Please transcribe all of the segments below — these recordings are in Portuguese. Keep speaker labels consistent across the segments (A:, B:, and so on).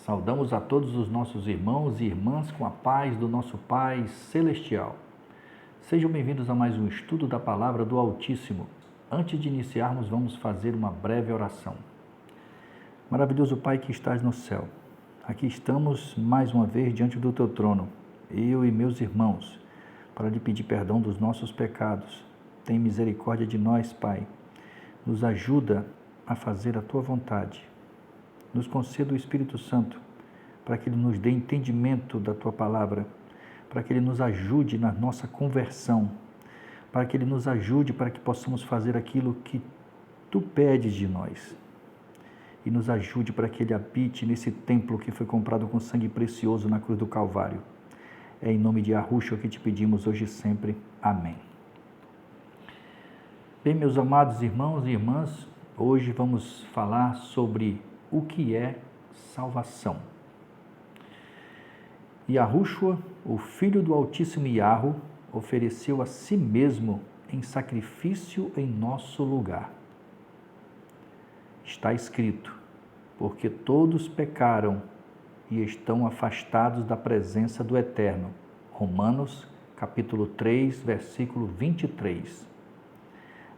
A: Saudamos a todos os nossos irmãos e irmãs com a paz do nosso Pai Celestial. Sejam bem-vindos a mais um estudo da Palavra do Altíssimo. Antes de iniciarmos, vamos fazer uma breve oração. Maravilhoso Pai que estás no céu, aqui estamos mais uma vez diante do Teu trono, eu e meus irmãos, para lhe pedir perdão dos nossos pecados. Tem misericórdia de nós, Pai. Nos ajuda a fazer a Tua vontade. Nos conceda o Espírito Santo, para que Ele nos dê entendimento da Tua Palavra, para que Ele nos ajude na nossa conversão, para que Ele nos ajude para que possamos fazer aquilo que Tu pedes de nós. E nos ajude para que Ele habite nesse templo que foi comprado com sangue precioso na cruz do Calvário. É em nome de Yahushua que te pedimos hoje e sempre. Amém. Bem, meus amados irmãos e irmãs, hoje vamos falar sobre o que é salvação. Yahushua, o Filho do Altíssimo Yahu, ofereceu a si mesmo em sacrifício em nosso lugar. Está escrito, porque todos pecaram e estão afastados da presença do Eterno. Romanos, capítulo 3, versículo 23.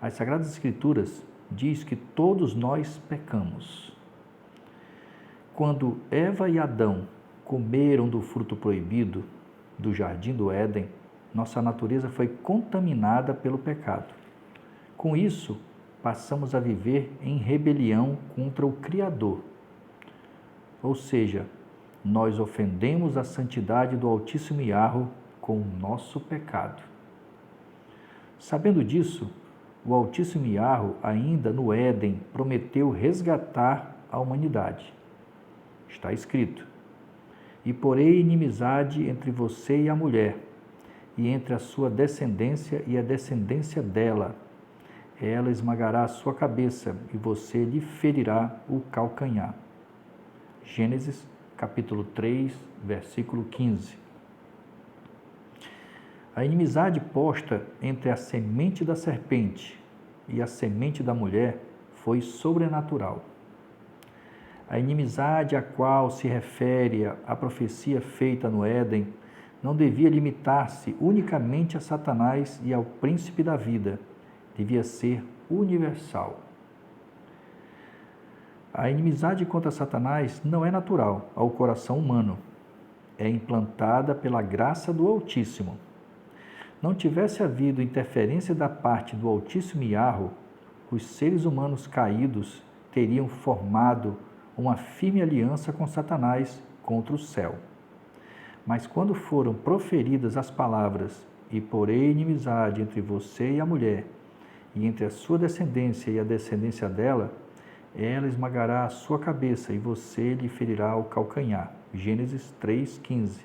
A: As Sagradas Escrituras diz que todos nós pecamos. Quando Eva e Adão comeram do fruto proibido do jardim do Éden, nossa natureza foi contaminada pelo pecado. Com isso, passamos a viver em rebelião contra o Criador. Ou seja, nós ofendemos a santidade do Altíssimo Yahu com o nosso pecado. Sabendo disso, o Altíssimo Yahu, ainda no Éden, prometeu resgatar a humanidade. Está escrito, e porei inimizade entre você e a mulher, e entre a sua descendência e a descendência dela. Ela esmagará a sua cabeça, e você lhe ferirá o calcanhar. Gênesis, capítulo 3, versículo 15. A inimizade posta entre a semente da serpente e a semente da mulher foi sobrenatural. A inimizade a qual se refere a profecia feita no Éden não devia limitar-se unicamente a Satanás e ao príncipe da vida, devia ser universal. A inimizade contra Satanás não é natural ao coração humano, é implantada pela graça do Altíssimo. Não tivesse havido interferência da parte do Altíssimo Yahu, os seres humanos caídos teriam formado uma firme aliança com Satanás contra o céu. Mas quando foram proferidas as palavras, e porei inimizade entre você e a mulher, e entre a sua descendência e a descendência dela, ela esmagará a sua cabeça e você lhe ferirá o calcanhar. Gênesis 3,15.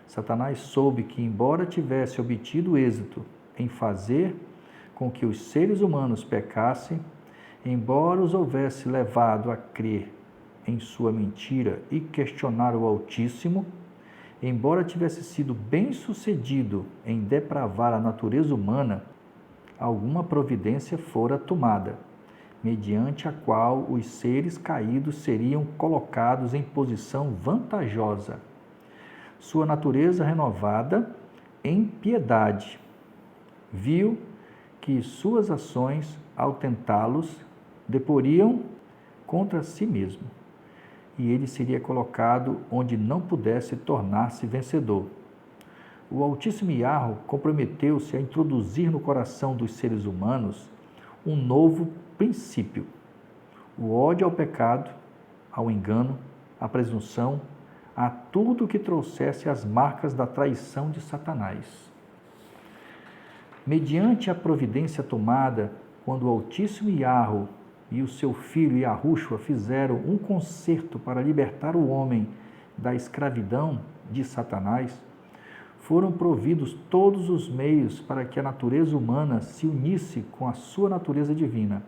A: Satanás soube que, embora tivesse obtido êxito em fazer com que os seres humanos pecassem, embora os houvesse levado a crer em sua mentira e questionar o Altíssimo, embora tivesse sido bem-sucedido em depravar a natureza humana, alguma providência fora tomada, mediante a qual os seres caídos seriam colocados em posição vantajosa. Sua natureza renovada em piedade viu que suas ações, ao tentá-los, deporiam contra si mesmo, e ele seria colocado onde não pudesse tornar-se vencedor. O Altíssimo Yahu comprometeu-se a introduzir no coração dos seres humanos um novo princípio: o ódio ao pecado, ao engano, à presunção, a tudo que trouxesse as marcas da traição de Satanás. Mediante a providência tomada, quando o Altíssimo Yahu e o seu filho Yahushua fizeram um concerto para libertar o homem da escravidão de Satanás, foram providos todos os meios para que a natureza humana se unisse com a sua natureza divina.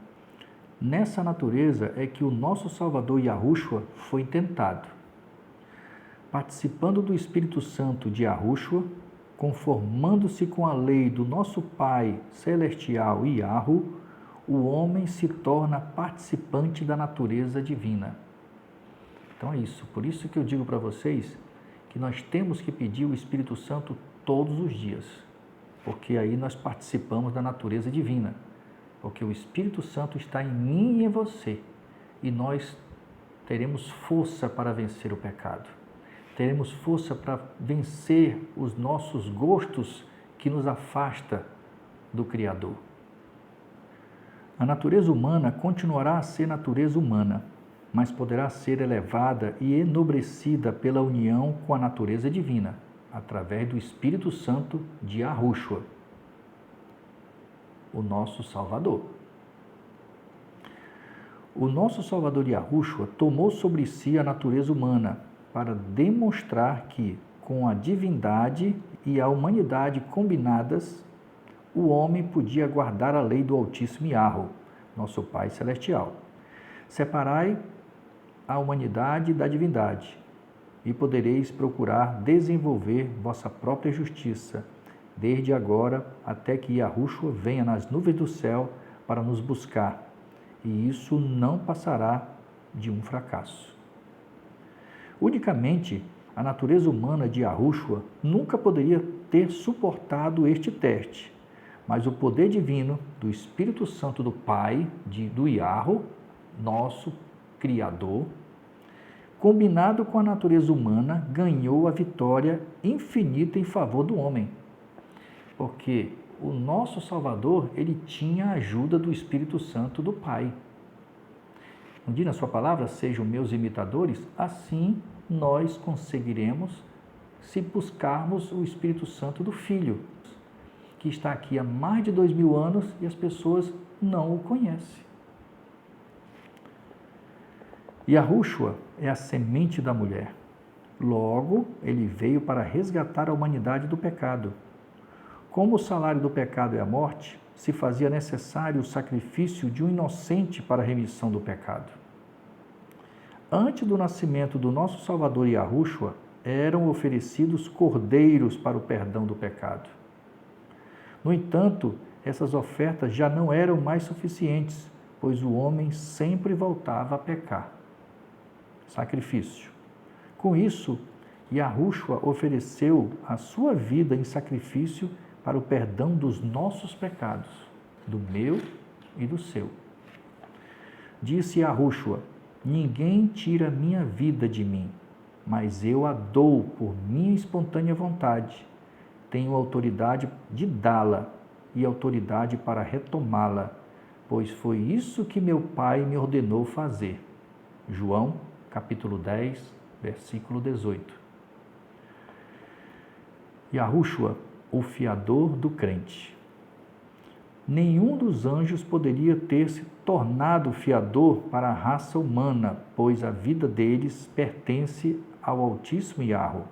A: Nessa natureza é que o nosso Salvador Yahushua foi tentado. Participando do Espírito Santo de Yahushua, conformando-se com a lei do nosso Pai Celestial Yahu, o homem se torna participante da natureza divina. Então é isso. Por isso que eu digo para vocês que nós temos que pedir o Espírito Santo todos os dias, porque aí nós participamos da natureza divina, porque o Espírito Santo está em mim e em você, e nós teremos força para vencer o pecado, teremos força para vencer os nossos gostos que nos afasta do Criador. A natureza humana continuará a ser natureza humana, mas poderá ser elevada e enobrecida pela união com a natureza divina, através do Espírito Santo de Yahushua, o nosso Salvador. O nosso Salvador Yahushua tomou sobre si a natureza humana para demonstrar que, com a divindade e a humanidade combinadas, o homem podia guardar a lei do Altíssimo Yahweh, nosso Pai Celestial. Separai a humanidade da divindade, e podereis procurar desenvolver vossa própria justiça, desde agora até que Yahushua venha nas nuvens do céu para nos buscar, e isso não passará de um fracasso. Unicamente, a natureza humana de Yahushua nunca poderia ter suportado este teste, mas o poder divino do Espírito Santo do Pai, do Yahweh, nosso Criador, combinado com a natureza humana, ganhou a vitória infinita em favor do homem. Porque o nosso Salvador, ele tinha a ajuda do Espírito Santo do Pai. Um dia na sua palavra, sejam meus imitadores, assim nós conseguiremos se buscarmos o Espírito Santo do Filho, que está aqui há mais de 2000 anos e as pessoas não o conhecem. Yahushua é a semente da mulher. Logo, ele veio para resgatar a humanidade do pecado. Como o salário do pecado é a morte, se fazia necessário o sacrifício de um inocente para a remissão do pecado. Antes do nascimento do nosso Salvador Yahushua, eram oferecidos cordeiros para o perdão do pecado. No entanto, essas ofertas já não eram mais suficientes, pois o homem sempre voltava a pecar. Sacrifício. Com isso, Yahushua ofereceu a sua vida em sacrifício para o perdão dos nossos pecados, do meu e do seu. Disse Yahushua: ninguém tira minha vida de mim, mas eu a dou por minha espontânea vontade. Tenho autoridade de dá-la e autoridade para retomá-la, pois foi isso que meu Pai me ordenou fazer. João, capítulo 10, versículo 18. Yahushua, o fiador do crente. Nenhum dos anjos poderia ter se tornado fiador para a raça humana, pois a vida deles pertence ao Altíssimo Yahweh.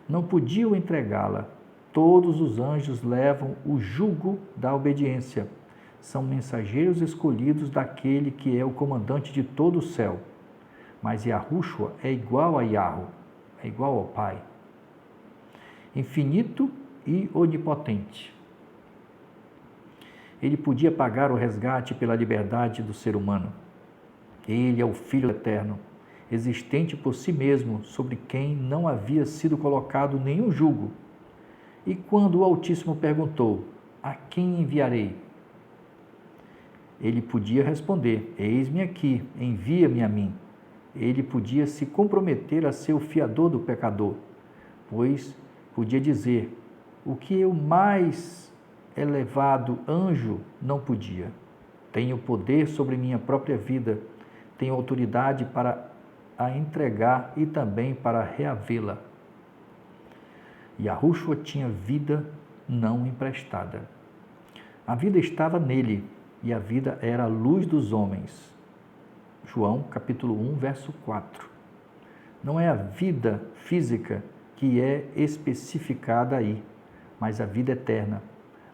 A: Não podiam entregá-la. Todos os anjos levam o jugo da obediência. São mensageiros escolhidos daquele que é o comandante de todo o céu. Mas Yahushua é igual a Yahweh, é igual ao Pai. Infinito e onipotente. Ele podia pagar o resgate pela liberdade do ser humano. Ele é o Filho eterno, existente por si mesmo, sobre quem não havia sido colocado nenhum jugo. E quando o Altíssimo perguntou: a quem enviarei? Ele podia responder: eis-me aqui, envia-me a mim. Ele podia se comprometer a ser o fiador do pecador, pois podia dizer: o que eu mais elevado anjo não podia. Tenho poder sobre minha própria vida, tenho autoridade para a entregar e também para reavê-la. Yahushua tinha vida não emprestada. A vida estava nele e a vida era a luz dos homens. João, capítulo 1, verso 4. Não é a vida física que é especificada aí, mas a vida eterna,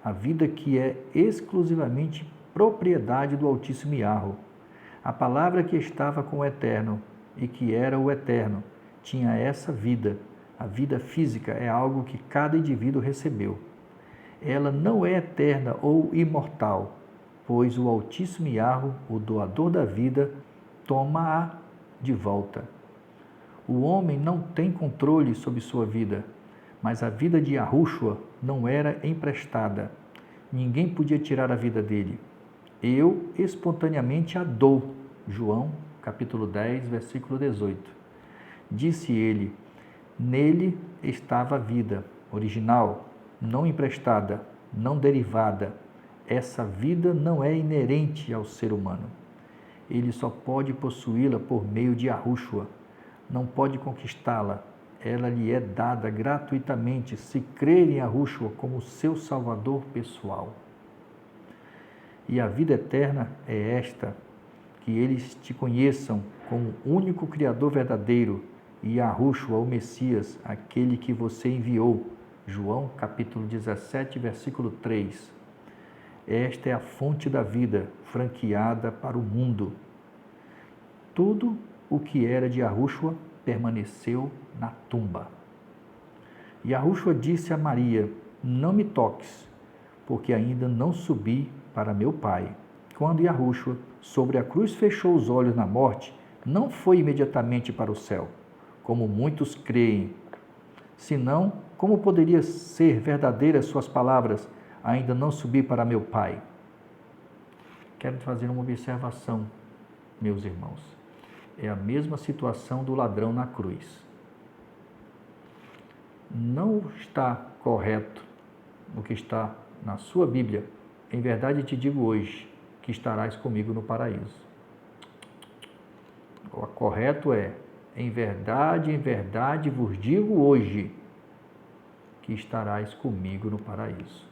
A: a vida que é exclusivamente propriedade do Altíssimo Yahweh. A palavra que estava com o Eterno e que era o Eterno tinha essa vida. A vida física é algo que cada indivíduo recebeu. Ela não é eterna ou imortal, pois o Altíssimo Yahweh, o doador da vida, toma-a de volta O homem não tem controle sobre sua vida, mas a vida de Yahushua não era emprestada. Ninguém podia tirar a vida dele. Eu espontaneamente a dou. João, capítulo 10, versículo 18. Disse ele, nele estava a vida, original, não emprestada, não derivada. Essa vida não é inerente ao ser humano. Ele só pode possuí-la por meio de Yahushua. Não pode conquistá-la. Ela lhe é dada gratuitamente se crer em Yahushua como seu salvador pessoal. E a vida eterna é esta, que eles te conheçam como o único Criador verdadeiro e Yahushua, o Messias, aquele que você enviou. João, capítulo 17, versículo 3. Esta é a fonte da vida, franqueada para o mundo. Tudo o que era de Yahushua permaneceu na tumba. Yahushua disse a Maria, não me toques, porque ainda não subi para meu Pai. Quando Yahushua, sobre a cruz, fechou os olhos na morte, não foi imediatamente para o céu, como muitos creem. Senão, como poderia ser verdadeiras suas palavras, ainda não subi para meu Pai? Quero fazer uma observação, meus irmãos. É a mesma situação do ladrão na cruz. Não está correto o que está na sua Bíblia. Em verdade te digo hoje que estarás comigo no paraíso. O correto é, em verdade vos digo hoje que estarás comigo no paraíso.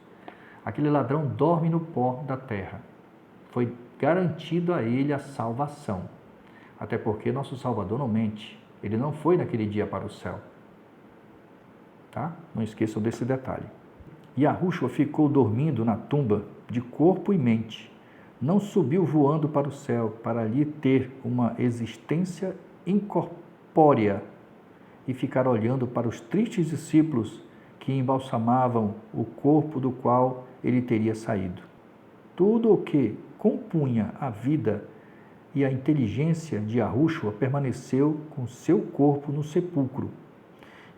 A: Aquele ladrão dorme no pó da terra. Foi garantido a ele a salvação. Até porque nosso Salvador não mente. Ele não foi naquele dia para o céu. Tá? Não esqueçam desse detalhe. Yahushua ficou dormindo na tumba de corpo e mente. Não subiu voando para o céu para ali ter uma existência incorpórea e ficar olhando para os tristes discípulos que embalsamavam o corpo do qual ele teria saído. Tudo o que compunha a vida e a inteligência de Yahushua permaneceu com seu corpo no sepulcro.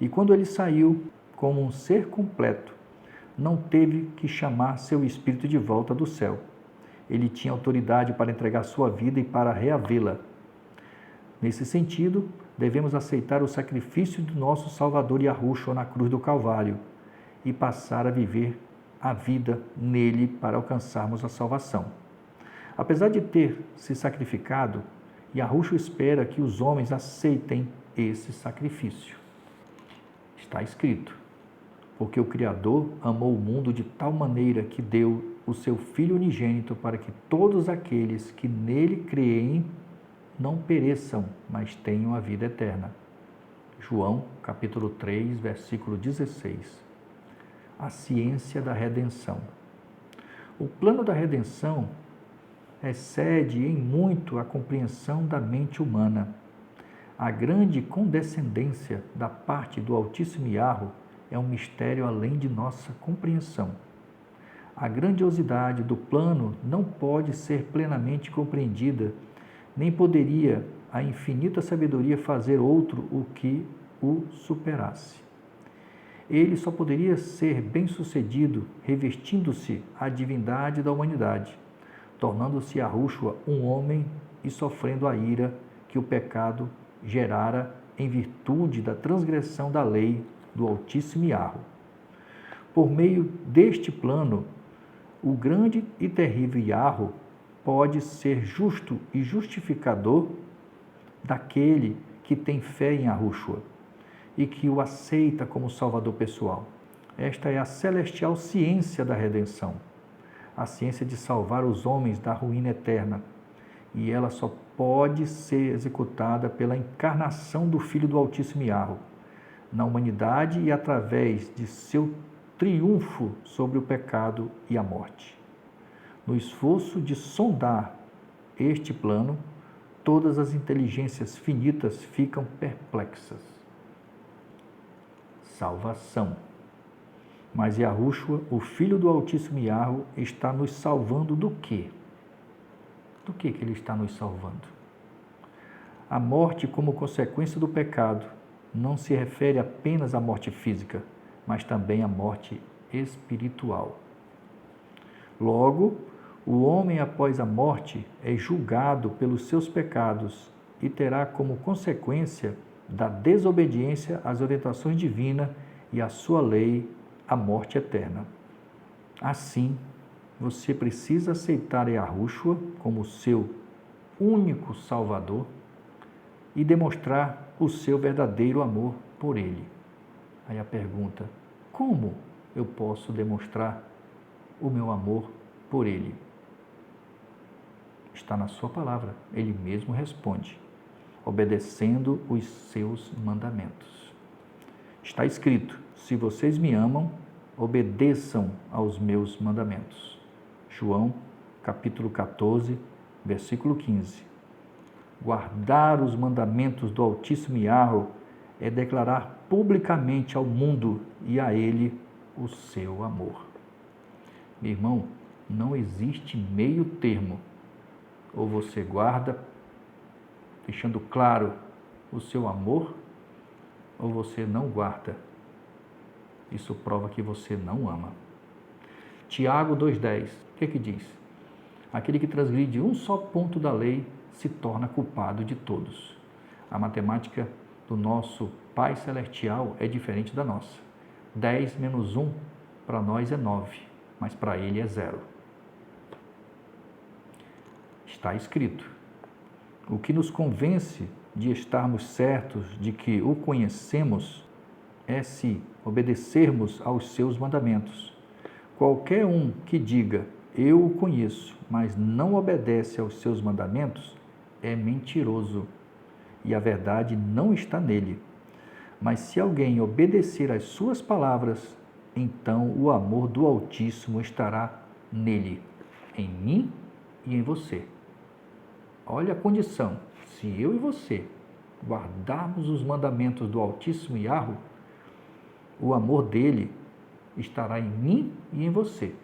A: E quando ele saiu como um ser completo, não teve que chamar seu espírito de volta do céu. Ele tinha autoridade para entregar sua vida e para reavê-la. Nesse sentido, devemos aceitar o sacrifício do nosso Salvador Yahushua na cruz do Calvário e passar a viver a vida nele para alcançarmos a salvação. Apesar de ter se sacrificado, Yahushua espera que os homens aceitem esse sacrifício. Está escrito, porque o Criador amou o mundo de tal maneira que deu o seu Filho unigênito para que todos aqueles que nele creem não pereçam, mas tenham a vida eterna. João, capítulo 3, versículo 16. A ciência da redenção. O plano da redenção excede em muito a compreensão da mente humana. A grande condescendência da parte do Altíssimo Yahweh é um mistério além de nossa compreensão. A grandiosidade do plano não pode ser plenamente compreendida, nem poderia a infinita sabedoria fazer outro o que o superasse. Ele só poderia ser bem-sucedido revestindo-se a divindade da humanidade, tornando-se Yahushua um homem e sofrendo a ira que o pecado gerara em virtude da transgressão da lei do Altíssimo Yahweh. Por meio deste plano, o grande e terrível Yahweh pode ser justo e justificador daquele que tem fé em Yahushua e que o aceita como Salvador pessoal. Esta é a celestial ciência da redenção, a ciência de salvar os homens da ruína eterna, e ela só pode ser executada pela encarnação do Filho do Altíssimo Yahweh na humanidade e através de seu triunfo sobre o pecado e a morte. No esforço de sondar este plano, todas as inteligências finitas ficam perplexas. Salvação. Mas Yahushua, o Filho do Altíssimo Yahweh, está nos salvando do quê? Do que ele está nos salvando? A morte como consequência do pecado não se refere apenas à morte física, mas também à morte espiritual. Logo, o homem após a morte é julgado pelos seus pecados e terá como consequência da desobediência às orientações divinas e à sua lei a morte eterna. Assim, você precisa aceitar Yahushua como seu único Salvador e demonstrar o seu verdadeiro amor por ele. Aí a pergunta: como eu posso demonstrar o meu amor por ele? Está na sua palavra, ele mesmo responde: obedecendo os seus mandamentos. Está escrito: se vocês me amam, obedeçam aos meus mandamentos. João, capítulo 14, versículo 15. Guardar os mandamentos do Altíssimo Yahweh é declarar publicamente ao mundo e a ele o seu amor. Meu irmão, não existe meio termo. Ou você guarda, deixando claro o seu amor, ou você não guarda. Isso prova que você não ama. Tiago 2,10, o que diz? Aquele que transgride um só ponto da lei se torna culpado de todos. A matemática do nosso Pai Celestial é diferente da nossa. 10 menos 1 para nós é 9, mas para ele é 0. Está escrito: o que nos convence de estarmos certos de que o conhecemos é se obedecermos aos seus mandamentos. Qualquer um que diga, eu o conheço, mas não obedece aos seus mandamentos, é mentiroso, e a verdade não está nele. Mas se alguém obedecer às suas palavras, então o amor do Altíssimo estará nele, em mim e em você. Olha a condição: se eu e você guardarmos os mandamentos do Altíssimo Yahweh, o amor dele estará em mim e em você.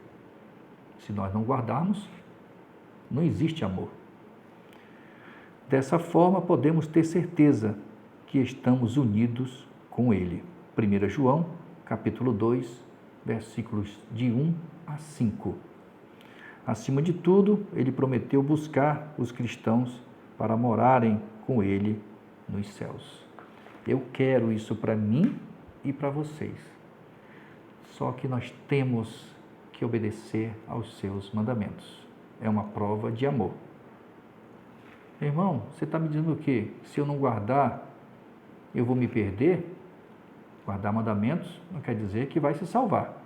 A: Se nós não guardarmos, não existe amor. Dessa forma, podemos ter certeza que estamos unidos com ele. 1 João, capítulo 2, versículos de 1 a 5. Acima de tudo, ele prometeu buscar os cristãos para morarem com ele nos céus. Eu quero isso para mim e para vocês. Só que nós temos que obedecer aos seus mandamentos. É uma prova de amor. Irmão, você está me dizendo o quê? Se eu não guardar, eu vou me perder? Guardar mandamentos não quer dizer que vai se salvar.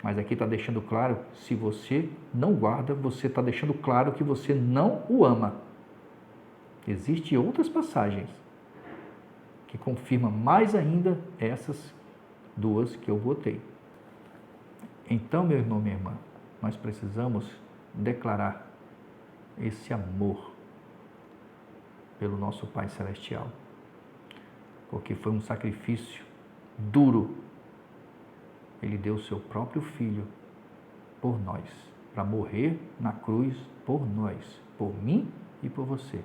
A: Mas aqui está deixando claro, se você não guarda, você está deixando claro que você não o ama. Existem outras passagens que confirmam mais ainda essas duas que eu botei. Então, meu irmão, minha irmã, nós precisamos declarar esse amor pelo nosso Pai Celestial, porque foi um sacrifício duro. Ele deu o seu próprio Filho por nós, para morrer na cruz por nós, por mim e por você.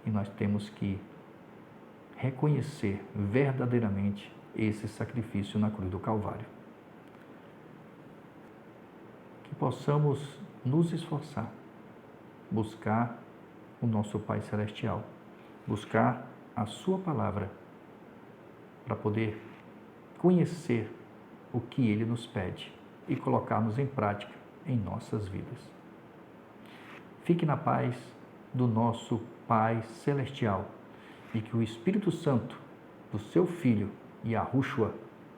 A: E nós temos que reconhecer verdadeiramente esse sacrifício na cruz do Calvário. Que possamos nos esforçar, buscar o nosso Pai Celestial, buscar a sua palavra, para poder conhecer o que Ele nos pede e colocarmos em prática em nossas vidas. Fique na paz do nosso Pai Celestial e que o Espírito Santo do seu Filho, Yahushua,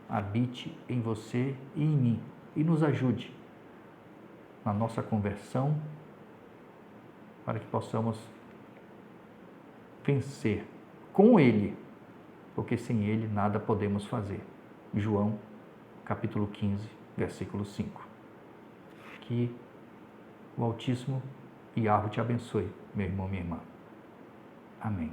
A: habite em você e em mim e nos ajude na nossa conversão, para que possamos vencer com Ele, porque sem Ele nada podemos fazer. João, capítulo 15, versículo 5. Que o Altíssimo Yahweh te abençoe, meu irmão, minha irmã. Amém.